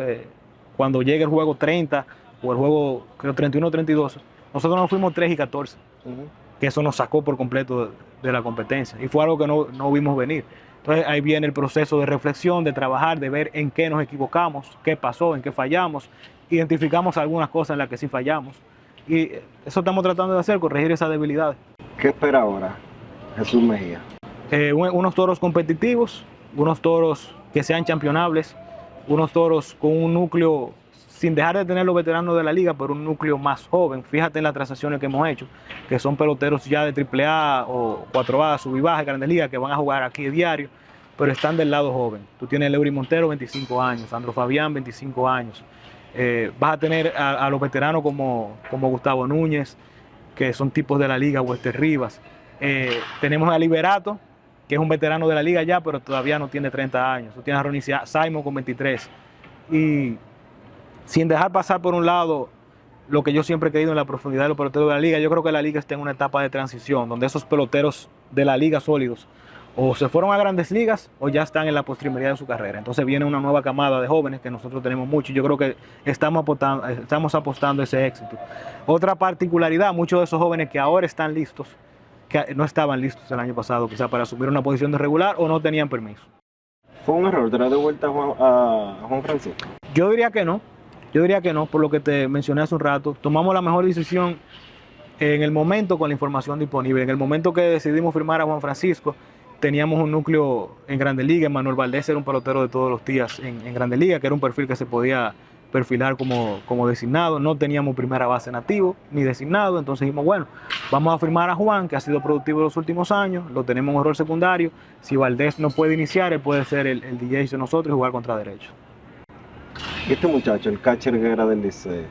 cuando llegue el juego 30 o el juego creo 31-32, nosotros nos fuimos 3-14, que eso nos sacó por completo de la competencia y fue algo que no vimos venir. Entonces ahí viene el proceso de reflexión, de trabajar, de ver en qué nos equivocamos, qué pasó, en qué fallamos, identificamos algunas cosas en las que sí fallamos y eso estamos tratando de hacer, corregir esas debilidades. ¿Qué espera ahora Jesús Mejía? Unos toros competitivos, unos toros que sean championables, unos toros con un núcleo, sin dejar de tener los veteranos de la liga, pero un núcleo más joven. Fíjate en las transacciones que hemos hecho, que son peloteros ya de AAA o 4A, sub y baja, Grandes Ligas, que van a jugar aquí diario, pero están del lado joven. Tú tienes Leury Montero, 25 años, Sandro Fabián, 25 años. Vas a tener a los veteranos como Gustavo Núñez, que son tipos de la liga, Wester Rivas. Tenemos a Liberato, que es un veterano de la liga ya, pero todavía no tiene 30 años. Tú tienes a Ronnie Simon con 23. Y sin dejar pasar por un lado lo que yo siempre he creído en la profundidad de los peloteros de la liga, yo creo que la liga está en una etapa de transición, donde esos peloteros de la liga sólidos o se fueron a Grandes Ligas o ya están en la postrimería de su carrera. Entonces viene una nueva camada de jóvenes que nosotros tenemos mucho y yo creo que estamos apostando a ese éxito. Otra particularidad, muchos de esos jóvenes que ahora están listos, que no estaban listos el año pasado quizás para asumir una posición de regular o no tenían permiso. ¿Fue un error traer de vuelta a Juan Francisco? Yo diría que no, por lo que te mencioné hace un rato. Tomamos la mejor decisión en el momento con la información disponible. En el momento que decidimos firmar a Juan Francisco, teníamos un núcleo en Grandes Ligas. Manuel Valdés era un pelotero de todos los días en Grandes Ligas, que era un perfil que se podía perfilar como designado. No teníamos primera base nativo ni designado, entonces dijimos, bueno, vamos a firmar a Juan, que ha sido productivo en los últimos años, lo tenemos en un rol secundario. Si Valdés no puede iniciar, él puede ser el DJ de nosotros y jugar contra derecho. ¿Y este muchacho, el catcher que era del Licey?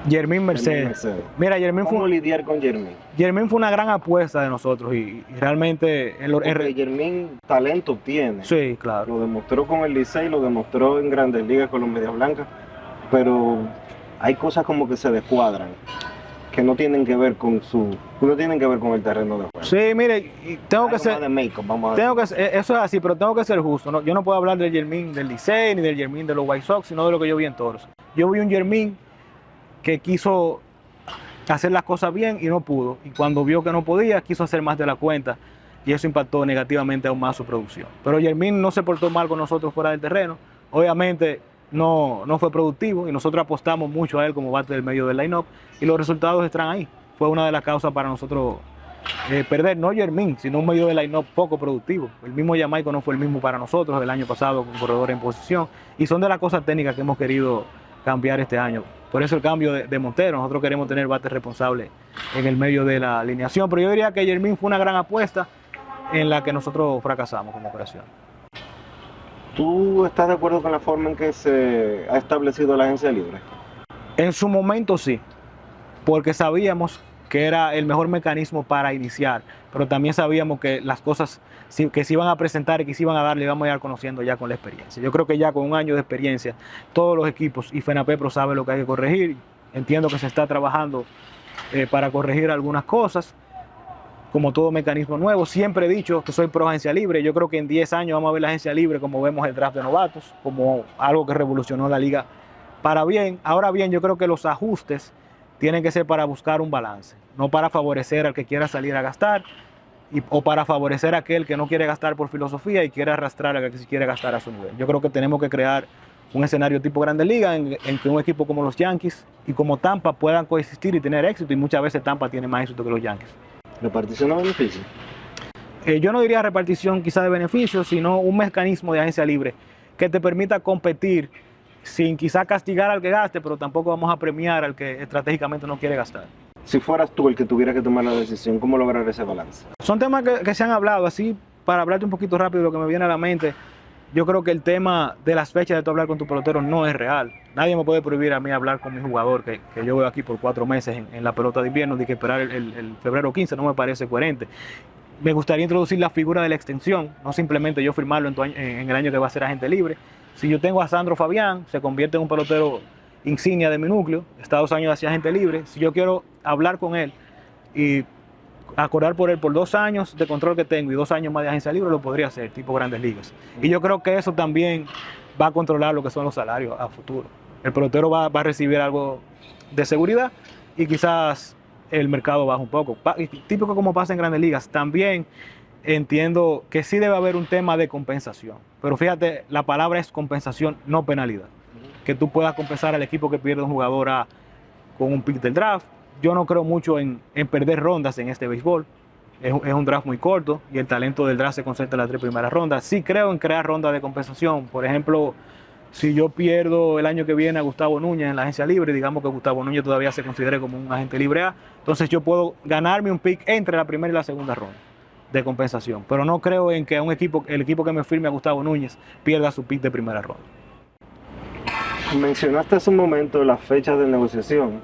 Yermín Mercedes. Mira, ¿Cómo lidiar con Yermín? Yermín fue una gran apuesta de nosotros y realmente... Porque Yermín talento tiene. Sí, claro. Lo demostró con el Licey, lo demostró en Grandes Ligas con los Medias Blancas, pero hay cosas como que se descuadran, que no tienen que ver con el terreno de juego. Sí, mire, tengo que ser... Eso es así, pero tengo que ser justo, ¿no? Yo no puedo hablar del Yermín del Licey ni del Yermín de los White Sox, sino de lo que yo vi en Toros. Yo vi un Yermín que quiso hacer las cosas bien y no pudo. Y cuando vio que no podía, quiso hacer más de la cuenta y eso impactó negativamente aún más su producción. Pero Yermín no se portó mal con nosotros fuera del terreno. Obviamente no fue productivo y nosotros apostamos mucho a él como bate del medio del line-up y los resultados están ahí. Fue una de las causas para nosotros perder, no Yermín, sino un medio de line-up poco productivo. El mismo Jamaica no fue el mismo para nosotros el año pasado con corredores en posición y son de las cosas técnicas que hemos querido cambiar este año. Por eso el cambio de Montero. Nosotros queremos tener bates responsables en el medio de la alineación, pero yo diría que Yermín fue una gran apuesta en la que nosotros fracasamos como operación. ¿Tú estás de acuerdo con la forma en que se ha establecido la agencia libre? En su momento sí, porque sabíamos que era el mejor mecanismo para iniciar, pero también sabíamos que las cosas que se iban a presentar y que se iban a dar, le íbamos a ir conociendo ya con la experiencia. Yo creo que ya con un año de experiencia, todos los equipos y FENAPEPRO sabe lo que hay que corregir. Entiendo que se está trabajando para corregir algunas cosas, como todo mecanismo nuevo. Siempre he dicho que soy pro agencia libre. Yo creo que en 10 años vamos a ver la agencia libre como vemos el draft de novatos, como algo que revolucionó la liga para bien. Ahora bien, yo creo que los ajustes tienen que ser para buscar un balance, no para favorecer al que quiera salir a gastar o para favorecer a aquel que no quiere gastar por filosofía y quiere arrastrar a que se quiere gastar a su nivel. Yo creo que tenemos que crear un escenario tipo Grandes Ligas en que un equipo como los Yankees y como Tampa puedan coexistir y tener éxito, y muchas veces Tampa tiene más éxito que los Yankees. ¿Repartición de beneficios? Yo no diría repartición quizá de beneficios, sino un mecanismo de agencia libre que te permita competir sin quizá castigar al que gaste, pero tampoco vamos a premiar al que estratégicamente no quiere gastar. Si fueras tú el que tuviera que tomar la decisión, ¿cómo lograr ese balance? Son temas que se han hablado, así para hablarte un poquito rápido lo que me viene a la mente. Yo creo que el tema de las fechas de tú hablar con tu pelotero no es real. Nadie me puede prohibir a mí hablar con mi jugador, que yo veo aquí por 4 meses en la pelota de invierno, de que esperar el febrero 15 no me parece coherente. Me gustaría introducir la figura de la extensión, no simplemente yo firmarlo en el año que va a ser agente libre. Si yo tengo a Sandro Fabián, se convierte en un pelotero insignia de mi núcleo, está 2 años hacia agente libre. Si yo quiero hablar con él y acordar por él por 2 años de control que tengo y 2 años más de agencia libre, lo podría hacer, tipo Grandes Ligas. Y yo creo que eso también va a controlar lo que son los salarios a futuro. El pelotero va a recibir algo de seguridad y quizás el mercado baja un poco. Típico como pasa en Grandes Ligas. También entiendo que sí debe haber un tema de compensación. Pero fíjate, la palabra es compensación, no penalidad. Que tú puedas compensar al equipo que pierde un jugador con un pick del draft. Yo no creo mucho en perder rondas en este béisbol. Es un draft muy corto y el talento del draft se concentra en las 3 primeras rondas. Sí creo en crear rondas de compensación. Por ejemplo, si yo pierdo el año que viene a Gustavo Núñez en la agencia libre, digamos que Gustavo Núñez todavía se considere como un agente libre A, entonces yo puedo ganarme un pick entre la primera y la segunda ronda de compensación. Pero no creo en que el equipo que me firme a Gustavo Núñez pierda su pick de primera ronda. Mencionaste hace un momento las fechas de negociación.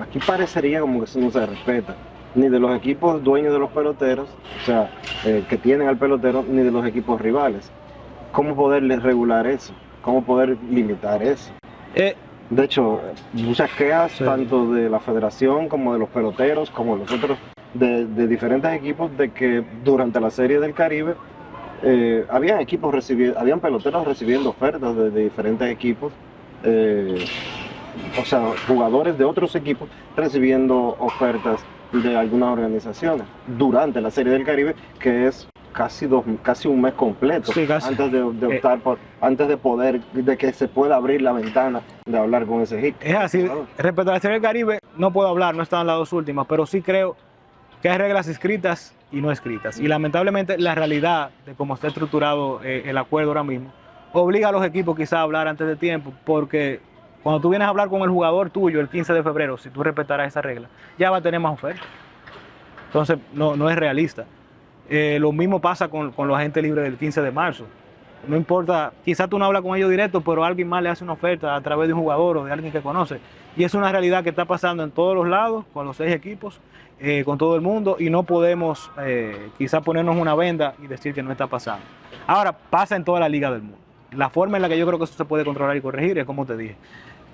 Aquí parecería como que eso no se respeta, ni de los equipos dueños de los peloteros, o sea, que tienen al pelotero, ni de los equipos rivales. ¿Cómo poderles regular eso? ¿Cómo poder limitar eso? De hecho, muchas quejas, sí, tanto de la federación como de los peloteros, como de los otros, de diferentes equipos, de que durante la Serie del Caribe habían peloteros recibiendo ofertas de diferentes equipos, o sea, jugadores de otros equipos recibiendo ofertas de algunas organizaciones durante la Serie del Caribe, que es casi un mes completo, sí, antes de optar antes de que se pueda abrir la ventana de hablar con ese equipo. Es así. Respecto a la Serie del Caribe, no puedo hablar, no están las 2 últimas, pero sí creo que hay reglas escritas y no escritas. Y lamentablemente la realidad de cómo está estructurado el acuerdo ahora mismo obliga a los equipos quizás a hablar antes de tiempo, porque cuando tú vienes a hablar con el jugador tuyo el 15 de febrero, si tú respetarás esa regla, ya va a tener más ofertas. Entonces no es realista. Lo mismo pasa con los agentes libres del 15 de marzo. No importa, quizás tú no hablas con ellos directo, pero alguien más le hace una oferta a través de un jugador o de alguien que conoce. Y es una realidad que está pasando en todos los lados, con los 6 equipos, con todo el mundo, y no podemos quizás ponernos una venda y decir que no está pasando. Ahora, pasa en toda la liga del mundo. La forma en la que yo creo que eso se puede controlar y corregir es, como te dije,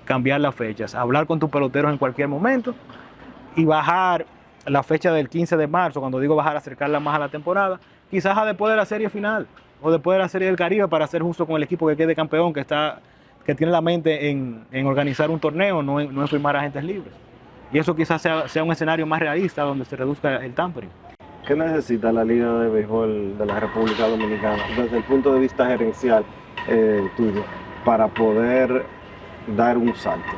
cambiar las fechas, hablar con tus peloteros en cualquier momento y bajar la fecha del 15 de marzo, cuando digo bajar, acercarla más a la temporada, quizás a después de la serie final o después de la Serie del Caribe, para ser justo con el equipo que quede campeón, que tiene la mente en organizar un torneo, no en firmar agentes libres. Y eso quizás sea un escenario más realista donde se reduzca el tampering. ¿Qué necesita la Liga de Béisbol de la República Dominicana desde el punto de vista gerencial tuyo para poder dar un salto?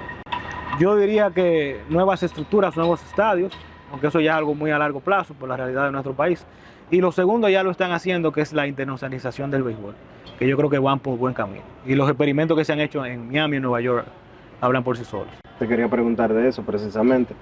Yo diría que nuevas estructuras, nuevos estadios, aunque eso ya es algo muy a largo plazo por la realidad de nuestro país. Y lo segundo ya lo están haciendo, que es la internacionalización del béisbol, que yo creo que van por buen camino. Y los experimentos que se han hecho en Miami y Nueva York hablan por sí solos. Te quería preguntar de eso precisamente.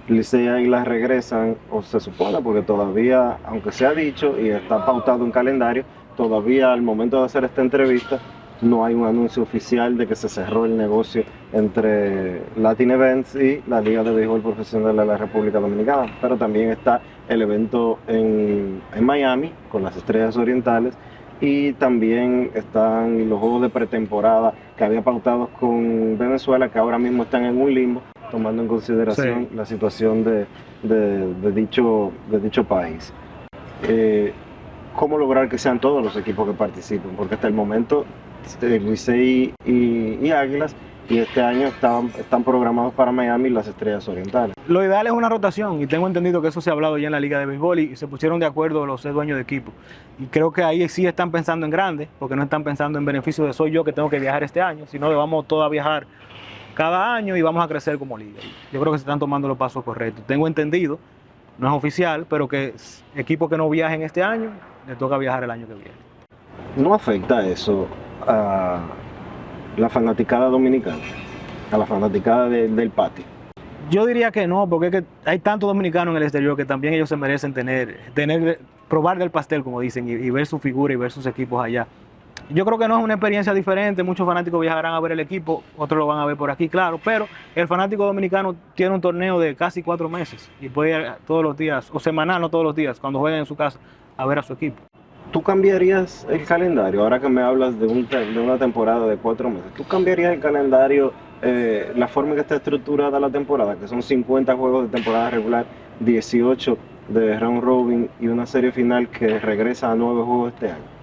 Licey y Águilas regresan, o se supone, porque todavía, aunque se ha dicho y está pautado en calendario, todavía al momento de hacer esta entrevista, no hay un anuncio oficial de que se cerró el negocio entre Latin Events y la Liga de Béisbol Profesional de la República Dominicana, pero también está el evento en Miami con las Estrellas Orientales, y también están los juegos de pretemporada que había pautados con Venezuela, que ahora mismo están en un limbo, tomando en consideración la situación de dicho país. ¿Cómo lograr que sean todos los equipos que participen? Porque hasta el momento Licey y Águilas, y este año están programados para Miami las Estrellas Orientales. Lo ideal es una rotación, y tengo entendido que eso se ha hablado ya en la Liga de Béisbol y se pusieron de acuerdo los dueños de equipo. Y creo que ahí sí están pensando en grande, porque no están pensando en beneficio de soy yo que tengo que viajar este año, sino que vamos todos a viajar cada año y vamos a crecer como liga. Yo creo que se están tomando los pasos correctos. Tengo entendido, no es oficial, pero que equipos que no viajen este año, les toca viajar el año que viene. ¿No afecta eso a la fanaticada dominicana, a la fanaticada del patio? Yo diría que no, porque es que hay tantos dominicanos en el exterior que también ellos se merecen probar del pastel, como dicen, y ver su figura y ver sus equipos allá. Yo creo que no es una experiencia diferente, muchos fanáticos viajarán a ver el equipo, otros lo van a ver por aquí, claro, pero el fanático dominicano tiene un torneo de casi 4 meses y puede ir todos los días, o semanal, no todos los días, cuando jueguen en su casa, a ver a su equipo. ¿Tú cambiarías el calendario? Ahora que me hablas de una temporada de 4 meses, ¿tú cambiarías el calendario, la forma en que está estructurada la temporada, que son 50 juegos de temporada regular, 18 de round robin y una serie final que regresa a 9 juegos este año?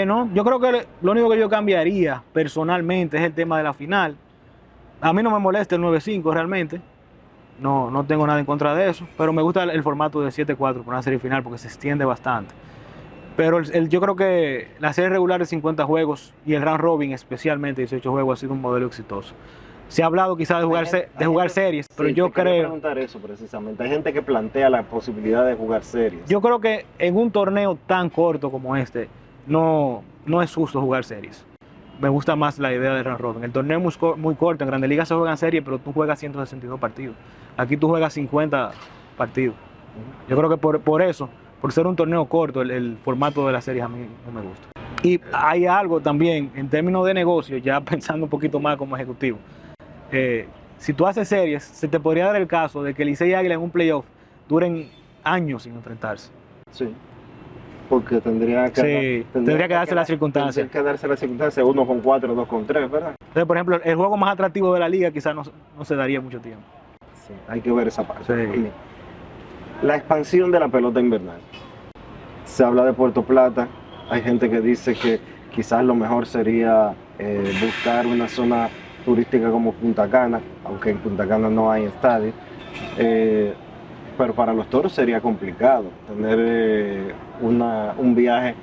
No, yo creo que lo único que yo cambiaría personalmente es el tema de la final. A mí no me molesta el 9-5 realmente, no tengo nada en contra de eso, pero me gusta el formato de 7-4 por una serie final porque se extiende bastante. Pero yo creo que la serie regular de 50 juegos y el round robin especialmente 18 juegos ha sido un modelo exitoso. Se ha hablado quizás de jugar series, pero sí, yo te quería creo... preguntar eso precisamente. Hay gente que plantea la posibilidad de jugar series. Yo creo que en un torneo tan corto como este, no es justo jugar series. Me gusta más la idea de round robin. El torneo es muy corto, en Grandes Ligas se juegan series, pero tú juegas 162 partidos. Aquí tú juegas 50 partidos. Yo creo que por eso, por ser un torneo corto, el formato de las series a mí no me gusta. Y hay algo también, en términos de negocio, ya pensando un poquito más como ejecutivo. Si tú haces series, se te podría dar el caso de que Licey y Águila en un playoff duren años sin enfrentarse. Sí. Porque tendría que darse las circunstancias. Tendría que darse las circunstancias, 1 con 4, 2 con 3, ¿verdad? Entonces, por ejemplo, el juego más atractivo de la liga quizás no se daría mucho tiempo. Sí, hay que ver esa parte. Sí. La expansión de la pelota invernal. Se habla de Puerto Plata, hay gente que dice que quizás lo mejor sería buscar una zona turística como Punta Cana, aunque en Punta Cana no hay estadio. Pero para los Toros sería complicado tener un viaje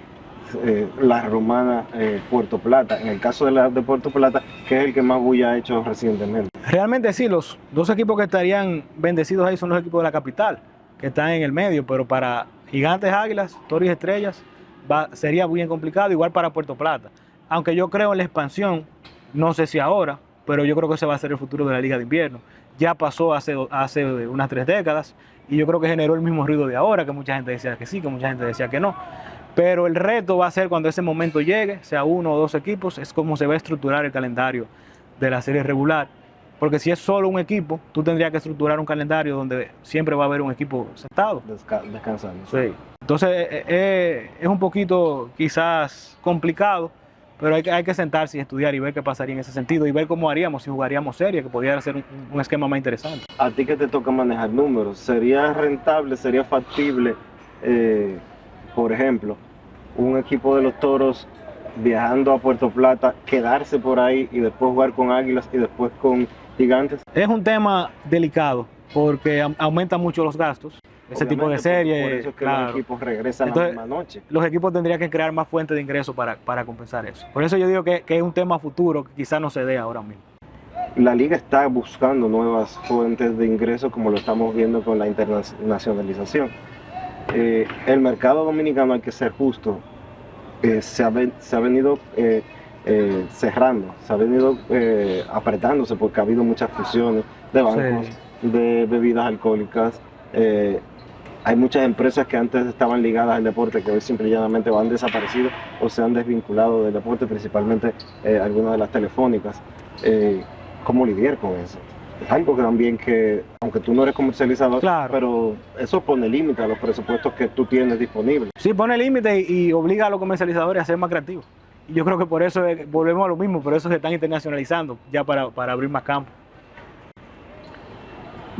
La Romana, Puerto Plata, en el caso de Puerto Plata, que es el que más bulla ha hecho recientemente. Realmente sí, los dos equipos que estarían bendecidos ahí son los equipos de la capital, que están en el medio, pero para Gigantes, Águilas, Toros y Estrellas sería bien complicado, igual para Puerto Plata. Aunque yo creo en la expansión, no sé si ahora, pero yo creo que ese va a ser el futuro de la Liga de Invierno. Ya pasó hace unas 3 décadas y yo creo que generó el mismo ruido de ahora, que mucha gente decía que sí, que mucha gente decía que no. Pero el reto va a ser cuando ese momento llegue, sea 1 o 2 equipos, es como se va a estructurar el calendario de la serie regular. Porque si es solo un equipo, tú tendrías que estructurar un calendario donde siempre va a haber un equipo sentado. Descansando. Sí. Entonces es un poquito quizás complicado, pero hay que sentarse y estudiar y ver qué pasaría en ese sentido y ver cómo haríamos, si jugaríamos serie, que podría ser un esquema más interesante. A ti que te toca manejar números, ¿sería rentable, sería factible, por ejemplo, un equipo de los Toros viajando a Puerto Plata, quedarse por ahí y después jugar con Águilas y después con Gigantes? Es un tema delicado porque aumenta mucho los gastos. Ese tipo de serie, por eso es que claro, los equipos regresan entonces, la misma noche. Los equipos tendrían que crear más fuentes de ingresos para compensar eso. Por eso yo digo que es un tema futuro que quizás no se dé ahora mismo. La liga está buscando nuevas fuentes de ingresos, como lo estamos viendo con la internacionalización. El mercado dominicano, hay que ser justo, se ha venido cerrando, se ha venido apretándose porque ha habido muchas fusiones de bancos, sí, de bebidas alcohólicas. Hay muchas empresas que antes estaban ligadas al deporte que hoy simple y llanamente han desaparecido o se han desvinculado del deporte, principalmente algunas de las telefónicas. ¿Cómo lidiar con eso? Es algo que también que, aunque tú no eres comercializador, Claro. pero eso pone límite a los presupuestos que tú tienes disponibles. Sí, pone límites y obliga a los comercializadores a ser más creativos. Y yo creo que por eso volvemos a lo mismo, por eso se están internacionalizando, ya para abrir más campo.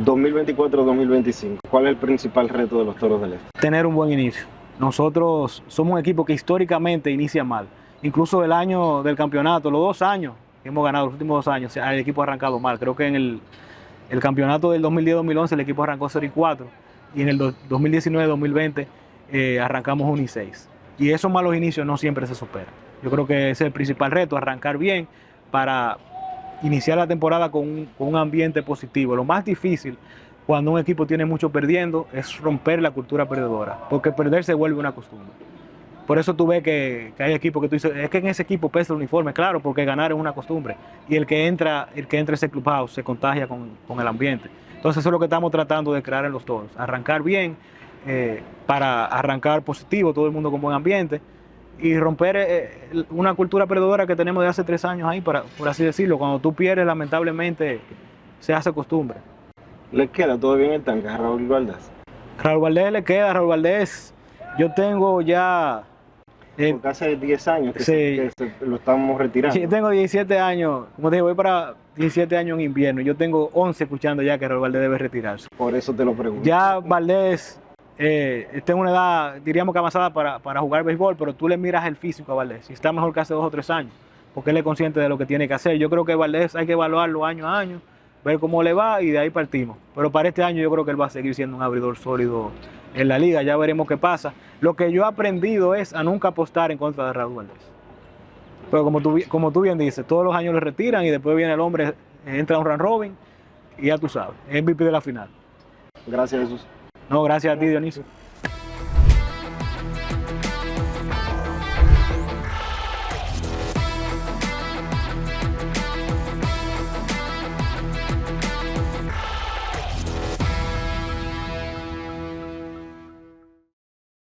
2024-2025, ¿cuál es el principal reto de los Toros del Este? Tener un buen inicio. Nosotros somos un equipo que históricamente inicia mal. Incluso el año del campeonato, los 2 años que hemos ganado, los últimos 2 años, el equipo ha arrancado mal. Creo que en el campeonato del 2010-2011 el equipo arrancó 0-4 y en el 2019-2020 arrancamos 1-6. Y esos malos inicios no siempre se superan. Yo creo que ese es el principal reto, arrancar bien para iniciar la temporada con un ambiente positivo. Lo más difícil cuando un equipo tiene mucho perdiendo es romper la cultura perdedora, porque perder se vuelve una costumbre. Por eso tú ves que hay equipos que tú dices, es que en ese equipo pesa el uniforme, claro, porque ganar es una costumbre. Y el que entra a ese clubhouse se contagia con el ambiente. Entonces eso es lo que estamos tratando de crear en los Toros, arrancar bien, para arrancar positivo, todo el mundo con buen ambiente, y romper una cultura perdedora que tenemos de hace 3 años ahí, por así decirlo. Cuando tú pierdes, lamentablemente, se hace costumbre. ¿Le queda todavía en el tanque a Raúl Valdés? Raúl Valdés le queda, Raúl Valdés, yo tengo ya... Porque hace 10 años que, sí, lo estamos retirando. Yo tengo 17 años, como te digo, voy para 17 años en invierno. Yo tengo 11 escuchando ya que Raúl Valdés debe retirarse. Por eso te lo pregunto. Ya Valdés está en una edad, diríamos que avanzada para jugar béisbol, pero tú le miras el físico a Valdés y está mejor que hace 2 o 3 años, porque él es consciente de lo que tiene que hacer. Yo creo que Valdés hay que evaluarlo año a año, ver cómo le va y de ahí partimos. Pero para este año yo creo que él va a seguir siendo un abridor sólido en la liga, ya veremos qué pasa. Lo que yo he aprendido es a nunca apostar en contra de Raúl Valdés. Pero como tú bien dices, todos los años lo retiran y después viene el hombre, entra a un round robin y ya tú sabes, MVP de la final. Gracias, Jesús. No, gracias a ti, Dionisio.